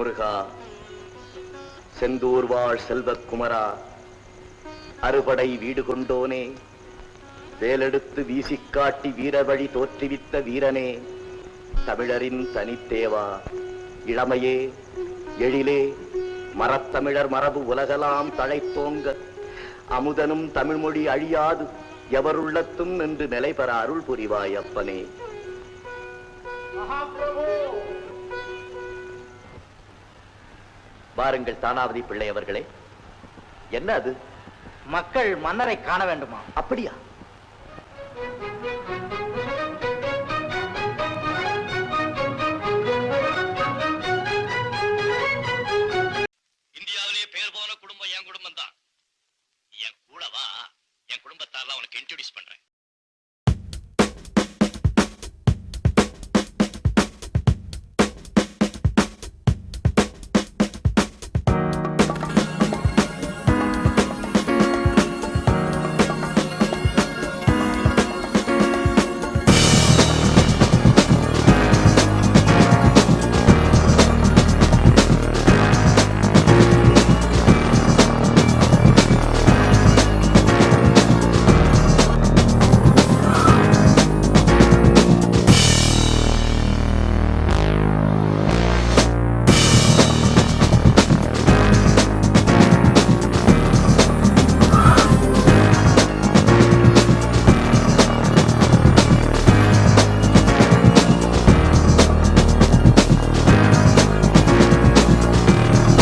முருகா, செந்தூர் வாழ் செல்வக்குமரா, அறுபடை வீடு கொண்டோனே, வேலெடுத்து வீசிக்காட்டி வீரவழி தோற்றுவித்த வீரனே, தமிழரின் தனித்தேவா, இளமையே எழிலே, மரத்தமிழர் மரபு உலகலாம் தழைத்தோங்க, அமுதனும் தமிழ்மொழி அழியாது எவருள்ளத்தும் நின்று நிலை பெற அருள் புரிவாய் அப்பனே. வாருங்கள் தானாவதி பிள்ளை அவர்களே. என்ன அது? மக்கள் மன்னரை காண வேண்டுமா? அப்படியா? இந்தியாவிலே பேர் போன குடும்பம் என் குடும்பம் தான். என் கூடவா, என் குடும்பத்தாரெல்லாம் உனக்கு இன்ட்ரோடியூஸ் பண்றேன்.